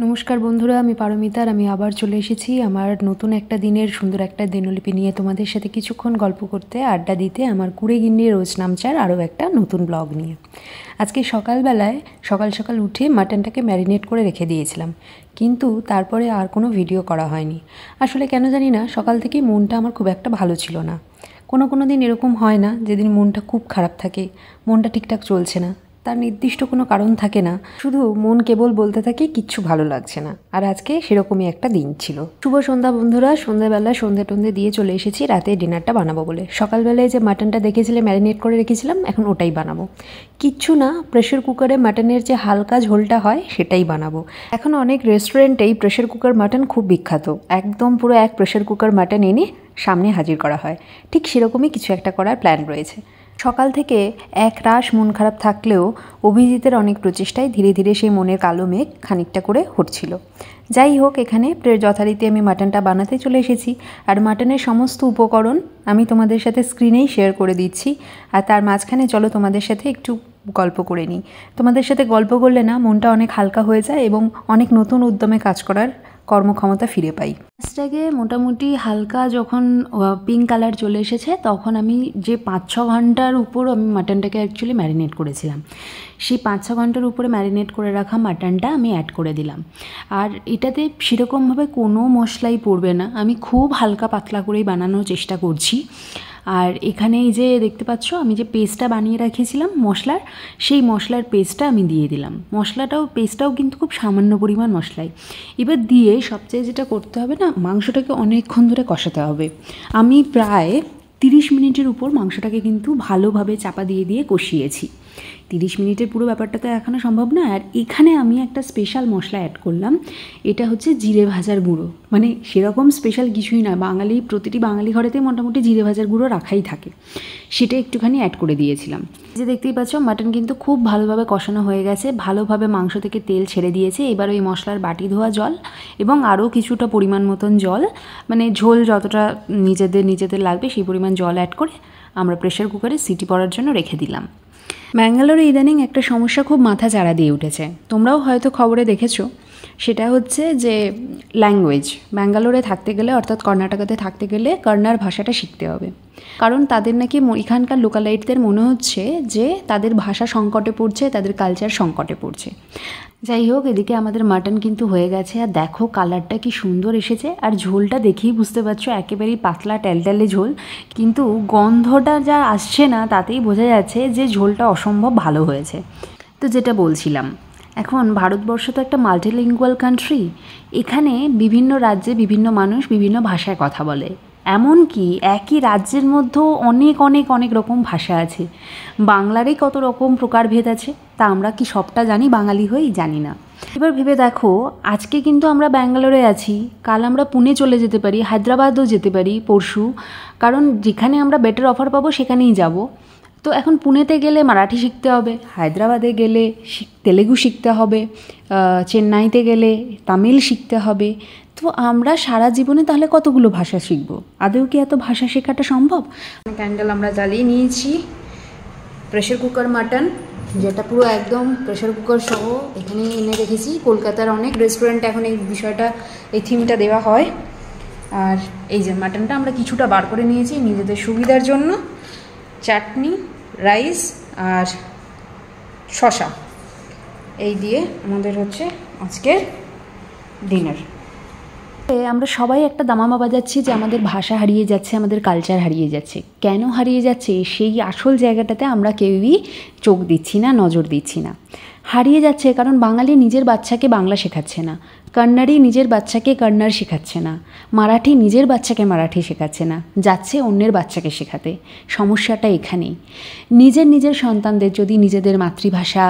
নমস্কার বন্ধুরা, আমি পারমিতার। আমি আবার চলে এসেছি আমার নতুন একটা দিনের সুন্দর একটা দিনলিপি নিয়ে তোমাদের সাথে কিছুক্ষণ গল্প করতে, আড্ডা দিতে, আমার কুড়েগিন্নি রোজ নামচার আরও একটা নতুন ব্লগ নিয়ে। আজকে সকালবেলায় সকাল সকাল উঠে মাটনটাকে ম্যারিনেট করে রেখে দিয়েছিলাম, কিন্তু তারপরে আর কোনো ভিডিও করা হয়নি। আসলে কেন জানি না, সকাল থেকেই মনটা আমার খুব একটা ভালো ছিল না। কোনো দিন এরকম হয় না যেদিন মনটা খুব খারাপ থাকে, মনটা ঠিকঠাক চলছে না, তার নির্দিষ্ট কোনো কারণ থাকে না, শুধু মন কেবল বলতে থাকে কিচ্ছু ভালো লাগছে না। আর আজকে সেরকমই একটা দিন ছিল। শুভ সন্ধ্যা বন্ধুরা। সন্ধ্যাবেলা সন্ধে টন্ধে দিয়ে চলে এসেছি রাতে ডিনারটা বানাবো বলে। সকালবেলায় যে মাটনটা দেখেছিলে ম্যারিনেট করে রেখেছিলাম, এখন ওটাই বানাবো। কিচ্ছু না, প্রেশার কুকারে মাটনের যে হালকা ঝোলটা হয় সেটাই বানাবো। এখন অনেক রেস্টুরেন্টেই প্রেশার কুকার মাটন খুব বিখ্যাত। একদম পুরো এক প্রেশার কুকার মাটন এনে সামনে হাজির করা হয়, ঠিক সেরকমই কিছু একটা করার প্ল্যান রয়েছে। সকাল থেকে এক রাশ মন খারাপ থাকলেও অভিজিতের অনেক প্রচেষ্টায় ধীরে ধীরে সেই মনের কালো মেঘ খানিকটা করে হটছিল। যাই হোক, এখানে যথারীতি আমি মাটনটা বানাতে চলে এসেছি। আর মাটনের সমস্ত উপকরণ আমি তোমাদের সাথে স্ক্রিনেই শেয়ার করে দিচ্ছি। আর তার মাঝখানে চলো তোমাদের সাথে একটু গল্প করে নিই। তোমাদের সাথে গল্প করলে না মনটা অনেক হালকা হয়ে যায় এবং অনেক নতুন উদ্যমে কাজ করার কর্মক্ষমতা ফিরে পাই। মাছটাকে মোটামুটি হালকা যখন পিঙ্ক কালার চলে এসেছে, তখন আমি যে 5-6 ঘন্টার উপর আমি মাটনটাকে অ্যাকচুয়ালি ম্যারিনেট করেছিলাম, সেই 5-6 ঘন্টার উপরে ম্যারিনেট করে রাখা মাটনটা আমি অ্যাড করে দিলাম। আর এটাতে সেরকমভাবে কোনো মশলাই পড়বে না, আমি খুব হালকা পাতলা করেই বানানোর চেষ্টা করছি। আর এখানে এই যে দেখতে পাচ্ছ, আমি যে পেস্টটা বানিয়ে রেখেছিলাম মশলার, সেই মশলার পেস্টটা আমি দিয়ে দিলাম। পেস্টটাও কিন্তু খুব সামান্য পরিমাণ মশলাই। এবার দিয়ে সবচেয়ে যেটা করতে হবে না, মাংসটাকে অনেকক্ষণ ধরে কষাতে হবে। আমি প্রায় 30 মিনিটের উপর মাংসটাকে কিন্তু ভালোভাবে চাপা দিয়ে দিয়ে কষিয়েছি। 30 মিনিটের পুরো ব্যাপারটা তো এখনও সম্ভব না। আর এখানে আমি একটা স্পেশাল মশলা অ্যাড করলাম, এটা হচ্ছে জিরে ভাজার গুঁড়ো। মানে সেরকম স্পেশাল কিছুই না, প্রতিটি বাঙালি ঘরেতেই মোটামুটি জিরে ভাজার গুঁড়ো রাখাই থাকে, সেটা একটুখানি অ্যাড করে দিয়েছিলাম। যে দেখতেই পাচ্ছ, মাটন কিন্তু খুব ভালোভাবে কষানো হয়ে গেছে, ভালোভাবে মাংস থেকে তেল ছেড়ে দিয়েছে। এবার ওই মশলার বাটি ধোয়া জল এবং আরও কিছুটা পরিমাণ মতন জল, মানে ঝোল যতটা নিজেদের লাগবে সেই পরিমাণ জল অ্যাড করে আমরা প্রেশার কুকারে সিটি পড়ার জন্য রেখে দিলাম। ব্যাঙ্গালোরে ইদানিং একটা সমস্যা খুব মাথা চাড়া দিয়ে উঠেছে, তোমরাও হয়তো খবরে দেখেছো। সেটা হচ্ছে যে ল্যাঙ্গুয়েজ। ব্যাঙ্গালোরে থাকতে গেলে, অর্থাৎ কর্ণাটকাতে থাকতে গেলে কন্নড় ভাষাটা শিখতে হবে। কারণ তাদের নাকি এখানকার লোকালাইটদের মনে হচ্ছে যে তাদের ভাষা সংকটে পড়ছে, তাদের কালচার সংকটে পড়ছে। যাই হোক, এদিকে আমাদের মাটন কিন্তু হয়ে গেছে। আর দেখো কালারটা কি সুন্দর এসেছে। আর ঝোলটা দেখেই বুঝতে পারছো, একেবারেই পাতলা টেলটেলে ঝোল, কিন্তু গন্ধটা যা আসছে না তাতেই বোঝা যাচ্ছে যে ঝোলটা অসম্ভব ভালো হয়েছে। তো যেটা বলছিলাম, এখন ভারতবর্ষ তো একটা মাল্টিলিঙ্গুয়াল কান্ট্রি। এখানে বিভিন্ন রাজ্যে বিভিন্ন মানুষ বিভিন্ন ভাষায় কথা বলে। এমনকি একই রাজ্যের মধ্যেও অনেক রকম ভাষা আছে। বাংলারই কত রকম প্রকারভেদ আছে, তা আমরা কি সবটা জানি? বাঙালি হয়েই জানি না। এবার ভেবে দেখো, আজকে কিন্তু আমরা ব্যাঙ্গালোরে আছি, কাল আমরা পুনে চলে যেতে পারি, হায়দ্রাবাদও যেতে পারি পরশু, কারণ যেখানে আমরা বেটার অফার পাবো সেখানেই যাব। তো এখন পুনেতে গেলে মারাঠি শিখতে হবে, হায়দ্রাবাদে গেলে তেলেগু শিখতে হবে, চেন্নাইতে গেলে তামিল শিখতে হবে। তো আমরা সারা জীবনে তাহলে কতগুলো ভাষা শিখব? আদৌ কি এত ভাষা শেখাটা সম্ভব? ক্যান্ডেল আমরা জ্বালিয়ে নিয়েছি। প্রেশার কুকার মাটন, যেটা পুরো একদম প্রেশার কুকার সহ এখানে এনে রেখেছি। কলকাতার অনেক রেস্টুরেন্টে এখন এই বিষয়টা, এই থিমটা দেওয়া হয়। আর এই যে মাটনটা আমরা কিছুটা বার করে নিয়েছি নিজেদের সুবিধার জন্য। চাটনি, রাইস আর শসা, এই দিয়ে আমাদের হচ্ছে আজকের ডিনার। আমরা সবাই একটা দামামা বাজাচ্ছি যে আমাদের ভাষা হারিয়ে যাচ্ছে, আমাদের কালচার হারিয়ে যাচ্ছে। কেন হারিয়ে যাচ্ছে সেই আসল জায়গাটাতে আমরা কেউই চোখ দিচ্ছি না, নজর দিচ্ছি না। হারিয়ে যাচ্ছে কারণ বাঙালি নিজের বাচ্চাকে বাংলা শেখাচ্ছে না, কন্নড়ি নিজের বাচ্চাকে কন্নড় শেখাচ্ছে না, মারাঠি নিজের বাচ্চাকে মারাঠি শেখাচ্ছে না, যাচ্ছে অন্যের বাচ্চাকে শেখাতে। সমস্যাটা এখানেই। নিজের সন্তানদের যদি নিজেদের মাতৃভাষা,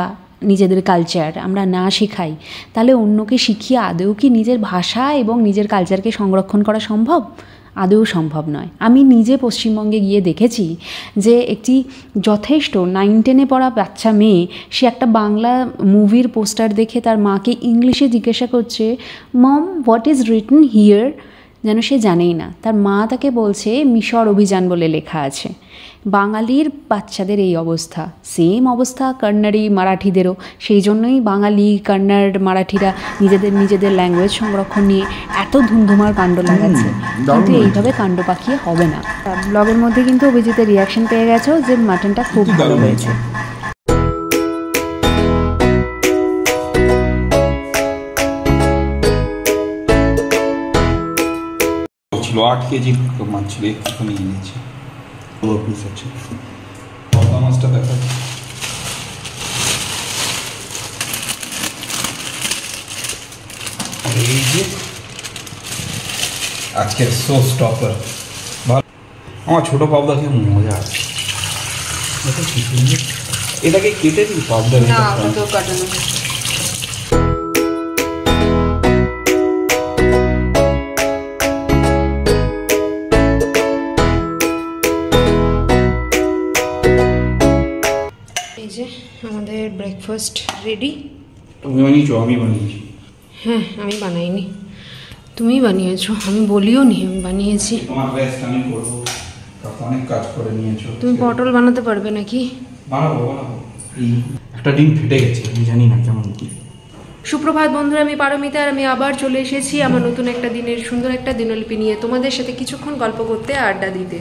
নিজেদের কালচার আমরা না শেখাই, তাহলে অন্যকে শিখিয়ে আদৌ কি নিজের ভাষা এবং নিজের কালচারকে সংরক্ষণ করা সম্ভব? আদৌ সম্ভব নয়। আমি নিজে পশ্চিমবঙ্গে গিয়ে দেখেছি যে একটি যথেষ্ট 9-10-এ পড়া বাচ্চা মেয়ে, সে একটা বাংলা মুভির পোস্টার দেখে তার মাকে ইংলিশে জিজ্ঞাসা করছে, মম হোয়াট ইজ রিটেন হিয়ার। যেন সে জানেই না। তার মা তাকে বলছে মিশর অভিযান বলে লেখা আছে। বাঙালির বাচ্চাদের এই অবস্থা, সেম অবস্থা কন্নড়ি মারাঠিদেরও। সেই জন্যই বাঙালি কন্নড় মারাঠিরা নিজেদের ল্যাঙ্গুয়েজ সংরক্ষণ নিয়ে এত ধুমধুমার কাণ্ড লাগাচ্ছে। কিন্তু এইভাবে কাণ্ড পাকিয়ে হবে না। ব্লগের মধ্যে কিন্তু অভিজিতের রিয়াকশন পেয়ে গেছো যে মাটনটা খুব ভালো হয়েছে। 8 কেজি মাছ ছিল, একটু নিয়ে নিয়েছি। বড় পিস আছে। বড় মাছটা দেখা। এই যে আজকের শো স্টপার। আমার ছোট পাবদা খেয়ে মজা আছে। এটা কি সুন্দর। এটাকে কেটে দিই পাবদা। না, ওটা কাটানো। আমাদের ব্রেকফাস্ট রেডি। তুমি বানিয়েছো? আমি বানিয়েছি। হ্যাঁ, আমি বানাইনি, তুমি বানিয়েছো। আমি বলিও নি আমি বানিয়েছি। তোমার রেস্ট আমি করব, অনেক কাজ করে নিয়েছো। তুমি পটল বানাতে পারবে নাকি? বানাবো। একটা ডিম ফেটে গেছে, আমি জানি না কেমন কি। সুপ্রভাত বন্ধুরা, আমি পারমিতা আর আমি আবার চলে এসেছি আমার নতুন একটা দিনের সুন্দর একটা দিনলিপি নিয়ে তোমাদের সাথে কিছুক্ষণ গল্প করতে, আড্ডা দিতে,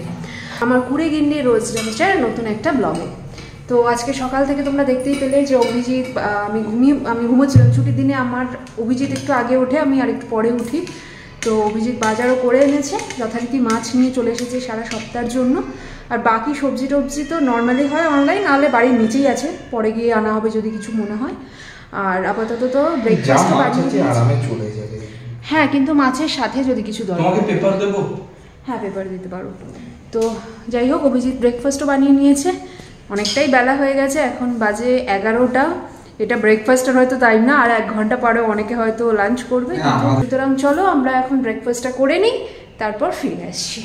আমার কুড়ে গিন্নি রোজ রামচার নতুন একটা ব্লগে। তো আজকে সকাল থেকে তোমরা দেখতেই পেলে যে অভিজিৎ, আমি ঘুমোচ্ছিলাম ছুটির দিনে। আমার অভিজিৎ একটু আগে ওঠে, আমি আর একটু পরে উঠি। তো অভিজিৎ বাজারও করে এনেছে, যথারীতি মাছ নিয়ে চলে এসেছে সারা সপ্তাহের জন্য। আর বাকি সবজি টবজি তো নর্মালি হয় অনলাইন, নাহলে বাড়ির নিচেই আছে, পরে গিয়ে আনা হবে যদি কিছু মনে হয়। আর আপাতত তো ব্রেকফাস্ট আরামে চলে যাবে। হ্যাঁ, কিন্তু মাছের সাথে যদি কিছু দরকার। তোমাকে পেপার দেবো? হ্যাঁ, পেপার দিতে পারো। তো যাই হোক, অভিজিৎ ব্রেকফাস্টও বানিয়ে নিয়েছে। অনেকটাই বেলা হয়ে গেছে, এখন বাজে 11টা। এটা ব্রেকফাস্টের হয়তো টাইম না, আর 1 ঘন্টা পরে অনেকে হয়তো লাঞ্চ করবে। সুতরাং চলো আমরা এখন ব্রেকফাস্টটা করে নিই, তারপর ফিরে আসছি।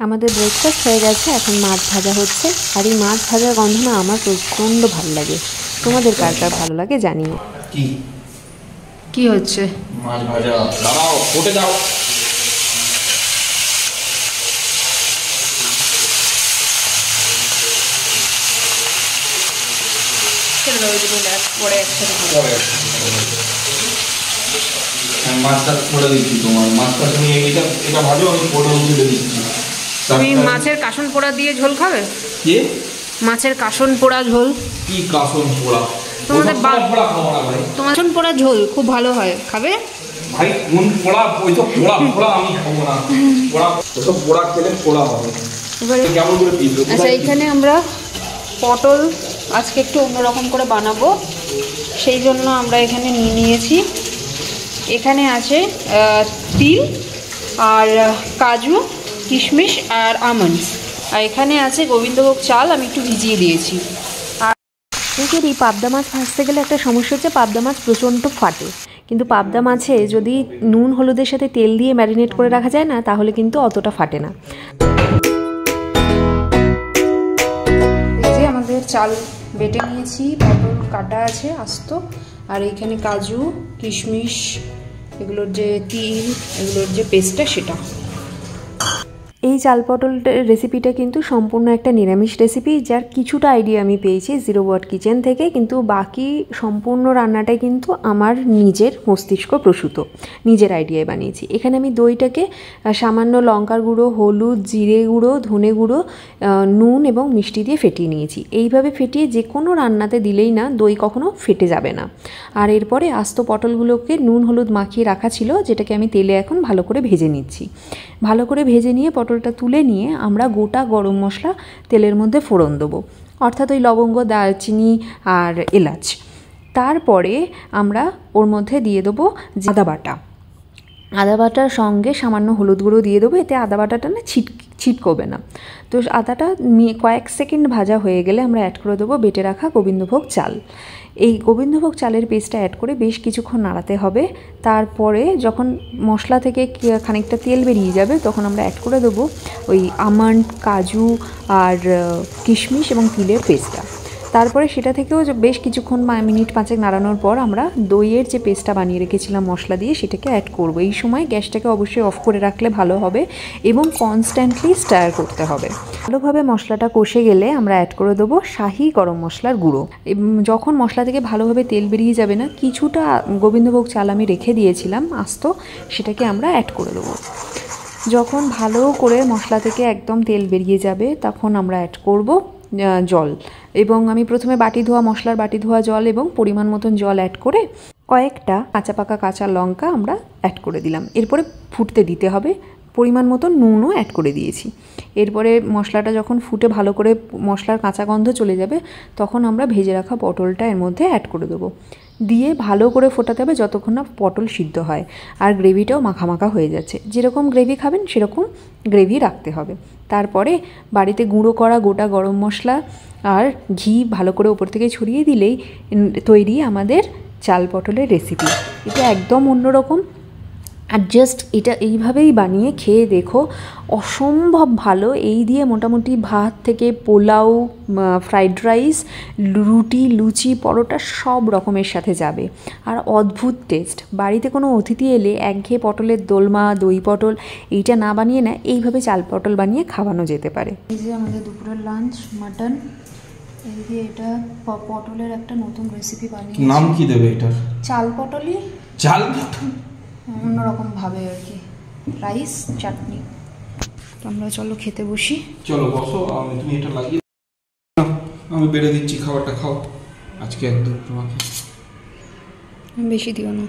আমাদের ব্রেকফাস্ট হয়ে গেছে, এখন মাছ ভাজা হচ্ছে। আর এই মাছ ভাজার গন্ধ না আমার প্রচণ্ড ভালো লাগে। তোমাদের কার কার ভালো লাগে জানিও। কি হচ্ছে? মাছ ভাজা। দাঁড়াও, ওঠে যাও। মাছটা করে দিচ্ছি তোমার। মাছটা তুমি এটা ভাজো, আমি পটল উঠে দিচ্ছি। তুমি মাছের কাসন পোড়া দিয়ে ঝোল খাবে? কি মাছের কাসন পোড়া ঝোল? কি কাসন পোড়া? তোমাদের পোড়া খাবো না ভাই। তোমার কাসন পোড়া ঝোল খুব ভালো হয়, খাবে? ভাই কোন পোড়া? ওই তো পোড়া আমি খাবো না। পোড়া ওই তো পোড়া খেলে পোড়া হবে। এবারে কেমন করে পিস? আচ্ছা, এখানে আমরা পটল আজকে একটু অন্যরকম করে বানাবো, সেই জন্য আমরা এখানে নিয়েছি। এখানে আছে তিল আর কাজু, কিশমিশ আর আমন্ডস। আর এখানে আছে গোবিন্দভোগ চাল, আমি একটু ভিজিয়ে দিয়েছি। আর এই পাবদা মাছ ভাজতে গেলে একটা সমস্যা হচ্ছে, পাবদা মাছ প্রচণ্ড ফাটে। কিন্তু পাবদা মাছে যদি নুন হলুদের সাথে তেল দিয়ে ম্যারিনেট করে রাখা যায় না, তাহলে কিন্তু অতটা ফাটে না। এই যে আমাদের চাল বেটে নিয়েছি, পটল কাটা আছে আস্ত, আর এইখানে কাজু, কিশমিশ, এগুলোর যে তিল, এগুলোর যে পেস্টটা সেটা। এই চাল পটল রেসিপিটা কিন্তু সম্পূর্ণ একটা নিরামিষ রেসিপি, যার কিছুটা আইডিয়া আমি পেয়েছি জিরো ওয়াট কিচেন থেকে, কিন্তু বাকি সম্পূর্ণ রান্নাটাই কিন্তু আমার নিজের মস্তিষ্ক প্রসূত, নিজের আইডিয়ায় বানিয়েছি। এখানে আমি দইটাকে সামান্য লঙ্কার গুঁড়ো, হলুদ, জিরে গুঁড়ো, ধনে গুঁড়ো, নুন এবং মিষ্টি দিয়ে ফেটিয়ে নিয়েছি। এইভাবে ফেটিয়ে যে কোনো রান্নাতে দিলেই না দই কখনো ফেটে যাবে না। আর এরপরে আস্ত পটলগুলোকে নুন হলুদ মাখিয়ে রাখা ছিল, যেটাকে আমি তেলে এখন ভালো করে ভেজে নিচ্ছি। ভালো করে ভেজে নিয়ে পটলটা তুলে নিয়ে আমরা গোটা গরম মশলা তেলের মধ্যে ফোড়ন দেবো, অর্থাৎ ওই লবঙ্গ, দারচিনি আর এলাচ। তারপরে আমরা ওর মধ্যে দিয়ে দেবো আদা বাটা। আদা বাটার সঙ্গে সামান্য হলুদ গুঁড়ো দিয়ে দেবো, এতে আদা বাটাটা না ছিটকবে না। তো আদাটা কয়েক সেকেন্ড ভাজা হয়ে গেলে আমরা অ্যাড করে দেবো বেটে রাখা গোবিন্দভোগ চাল। এই গোবিন্দভোগ চালের পেস্টটা অ্যাড করে বেশ কিছুক্ষণ নাড়াতে হবে। তারপরে যখন মশলা থেকে খানিকটা তেল বেরিয়ে যাবে, তখন আমরা অ্যাড করে দেবো ওই আমন্ড, কাজু আর কিশমিশ এবং তিলের পেস্টটা। তারপরে সেটা থেকেও বেশ কিছুক্ষণ মিনিট 5 নাড়ানোর পর আমরা দইয়ের যে পেস্টটা বানিয়ে রেখেছিলাম মশলা দিয়ে সেটাকে অ্যাড করব। এই সময় গ্যাসটাকে অবশ্যই অফ করে রাখলে ভালো হবে এবং কনস্ট্যান্টলি স্টার করতে হবে। ভালোভাবে মশলাটা কষে গেলে আমরা অ্যাড করে দেবো শাহি গরম মশলার গুঁড়ো। যখন মশলা থেকে ভালোভাবে তেল বেরিয়ে যাবে না, কিছুটা গোবিন্দভোগ চাল আমি রেখে দিয়েছিলাম আস্ত, সেটাকে আমরা অ্যাড করে দেবো। যখন ভালো করে মশলা থেকে একদম তেল বেরিয়ে যাবে তখন আমরা অ্যাড করব জল, এবং আমি প্রথমে মশলার বাটি ধোয়া জল এবং পরিমাণ মতন জল অ্যাড করে কয়েকটা কাঁচা লঙ্কা আমরা অ্যাড করে দিলাম। এরপরে ফুটতে দিতে হবে, পরিমাণ মতো নুনও অ্যাড করে দিয়েছি। এরপরে মশলাটা যখন ফুটে ভালো করে মশলার কাঁচা গন্ধ চলে যাবে তখন আমরা ভেজে রাখা পটলটা এর মধ্যে অ্যাড করে দেবো, দিয়ে ভালো করে ফোটাতে হবে যতক্ষণ না পটল সিদ্ধ হয় আর গ্রেভিটাও মাখা হয়ে যাচ্ছে। যেরকম গ্রেভি খাবেন সেরকম গ্রেভি রাখতে হবে। তারপরে বাড়িতে গুঁড়ো করা গোটা গরম মশলা আর ঘি ভালো করে ওপর থেকে ছড়িয়ে দিলেই তৈরি আমাদের চাল পটলের রেসিপি। এটা একদম অন্যরকম, আর জাস্ট এটা এইভাবেই বানিয়ে খেয়ে দেখো, অসম্ভব ভালো। এই দিয়ে মোটামুটি ভাত থেকে পোলাও, ফ্রাইড রাইস, রুটি, লুচি, পরোটা সব রকমের সাথে যাবে, আর অদ্ভুত টেস্ট। বাড়িতে কোনো অতিথি এলে একঘেয়ে পটলের দোলমা, দই পটল এইটা না বানিয়ে না এইভাবে চাল পটল বানিয়ে খাওয়ানো যেতে পারে। এই যে আমাদের দুপুরের লাঞ্চ মাটন, এই যে এটা পটলের একটা নতুন রেসিপি বানিয়ে। নাম কি দেবে এটার? চাল পটলই, চাল পটল অন্যরকম ভাবে আর কি, রাইস চাটনি। আমরা চলো খেতে বসি। চলো বসো, তুমি এটা লাগিয়ে, আমি বেড়ে দিচ্ছি, খাবারটা খাও আজকে একদম তোমাকে। বেশি দিও না।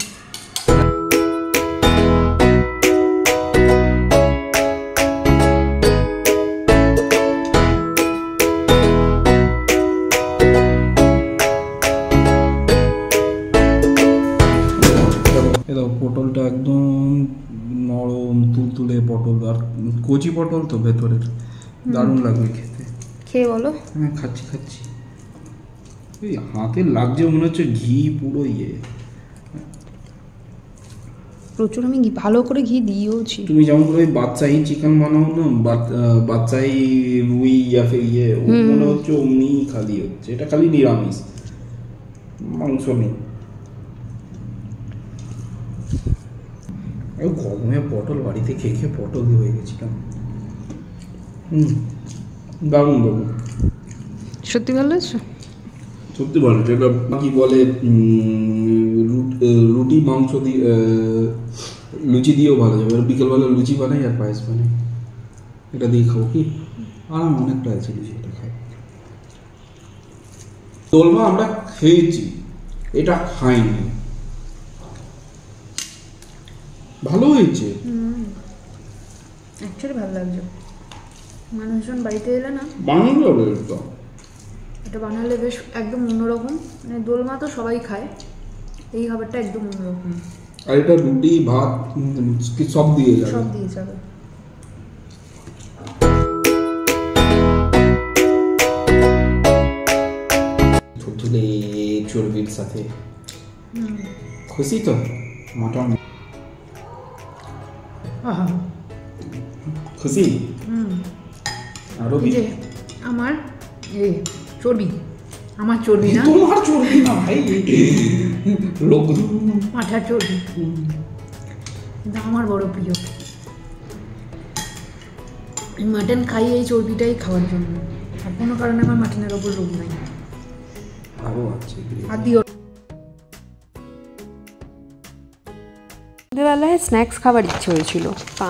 পটলটা একদম নরম তুলতুলে পটল, আর কচি পটল তো ভেতরের, দারুণ লাগবে খেতে। খেয়ে বলো। হ্যাঁ খাচ্ছি। এই হাতে লাগছে মনে হচ্ছে ঘি পুরো প্রচুর আমি ভালো করে ঘি দিয়েওছি। তুমি যেমন করে ওই বাচ্চাই চিকেন বানাও না, বাচ্চাই রুই মনে হচ্ছে অমনি খালি হচ্ছে। এটা খালি নিরামিষ, মাংস নেই। গরমে পটল বাড়িতে খেয়ে পটল হয়ে গেছিলাম। দারুণ দারুণ, সত্যি ভালো লাগছে, সত্যি ভালো। যেটা কি বলে রুটি মাংস দিয়ে, লুচি দিয়েও ভালো যাবে। বিকেলবেলা লুচি বানাই আর পায়েস বানাই, এটা দিয়ে খাবো কি আরাম, অনেকটা আছে লুচি, এটা খাই। দোলমা আমরা খেয়েছি, এটা খাইনি, ভালো হয়েছে। অ্যাকচুয়ালি ভালো লাগছে। মানুষজন বাড়িতে এলে না বানানো যাবে এটা বানালে বেশ একদম অন্যরকম। মানে দোলমা তো সবাই খায়, এই খাবারটা একদম অন্যরকম। আর এটা রুটি ভাত সব দিয়ে যাবে, সব দিয়ে যাবে। থুতলে চর্বির সাথে খুশি তো মটন, খুশি। আরো আমার চর্বি, আমার চর্বি না, তোমার চর্বি না ভাই, লোক মাথার চর্বি, কিন্তু আমার বড় প্রিয়। আমি মাটন খাই এই চর্বিটাই খাওয়ার জন্য, আর কোনো কারণে আমার মাটনের ওপর লোভ নাই। আরো আছে আর দিও। সন্ধ্যেবেলায় স্ন্যাক্স খাবার ইচ্ছে হয়েছিল,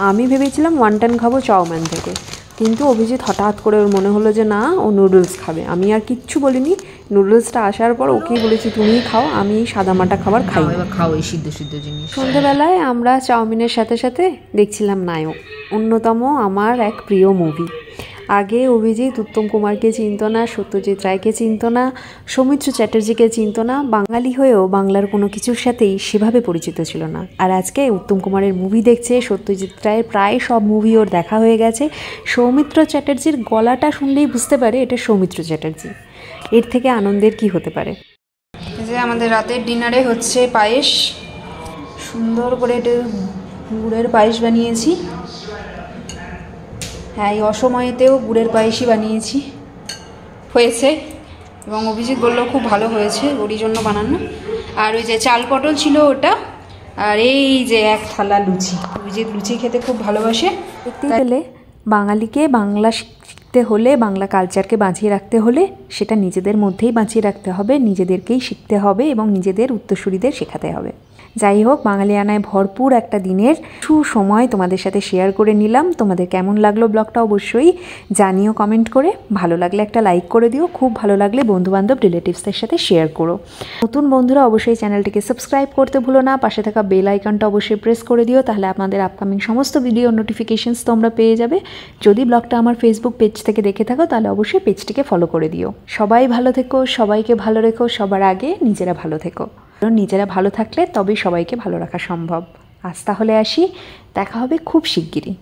আমি ভেবেছিলাম ওয়ান্টান খাবো চাউমিন থেকে, কিন্তু অভিজিৎ হঠাৎ করে ওর মনে হলো যে না, ও নুডলস খাবে। আমি আর কিচ্ছু বলিনি, নুডলসটা আসার পর ওকেই বলেছি তুমিই খাও, আমি এই সাদামাটা খাবার খাই। খাও এই সিদ্ধ সিদ্ধ জিনিস। সন্ধ্যেবেলায় আমরা চাউমিনের সাথে সাথে দেখছিলাম নায়ক, অন্যতম আমার এক প্রিয় মুভি। আগে অভিজিৎ উত্তম কুমারকে চিনত না, সত্যজিৎ রায়কে চিনত না, সৌমিত্র চ্যাটার্জিকে চিনত না, বাঙালি হয়েও বাংলার কোনো কিছুর সাথেই সেভাবে পরিচিত ছিল না। আর আজকে উত্তম কুমারের মুভি দেখছে, সত্যজিৎ রায়ের প্রায় সব মুভি ওর দেখা হয়ে গেছে। সৌমিত্র চ্যাটার্জির গলাটা শুনলেই বুঝতে পারে এটা সৌমিত্র চ্যাটার্জি। এর থেকে আনন্দের কি হতে পারে। এই যে আমাদের রাতের ডিনারে হচ্ছে পায়েস, সুন্দর করে এটা গুড়ের পায়েস বানিয়েছি। হ্যাঁ, এই অসময়েতেও গুড়ের পায়েসই বানিয়েছি, হয়েছে। এবং অভিজিৎ বললো খুব ভালো হয়েছে, ওরই জন্য বানানো। আর ওই যে চাল পটল ছিল ওটা, আর এই যে এক থালা লুচি। অভিজিৎ লুচি খেতে খুব ভালোবাসে। দেখতে গেলে বাঙালিকে বাংলা শিখতে হলে, বাংলা কালচারকে বাঁচিয়ে রাখতে হলে সেটা নিজেদের মধ্যেই বাঁচিয়ে রাখতে হবে, নিজেদেরকেই শিখতে হবে এবং নিজেদের উত্তরসূরিদের শেখাতে হবে। যাই হোক, বাঙালিয়ানায় ভরপুর একটা দিনের সুসময় তোমাদের সাথে শেয়ার করে নিলাম। তোমাদের কেমন লাগলো ব্লগটা অবশ্যই জানিও কমেন্ট করে। ভালো লাগলে একটা লাইক করে দিও, খুব ভালো লাগলে বন্ধুবান্ধব রিলেটিভসদের সাথে শেয়ার করো। নতুন বন্ধুরা অবশ্যই চ্যানেলটিকে সাবস্ক্রাইব করতে ভুলো না, পাশে থাকা বেল আইকনটা অবশ্যই প্রেস করে দিও, তাহলে আপনাদের আপকামিং সমস্ত ভিডিও নোটিফিকেশনস তোমরা পেয়ে যাবে। যদি ব্লগটা আমার ফেসবুক পেজ থেকে দেখে থাকো তাহলে অবশ্যই পেজটিকে ফলো করে দিও। সবাই ভালো থেকো, সবাইকে ভালো রেখো, সবার আগে নিজেরা ভালো থেকো, কারণ নিজেরা ভালো থাকলে তবেই সবাইকে ভালো রাখা সম্ভব। আজ তাহলে আসি, দেখা হবে খুব শিগগিরই।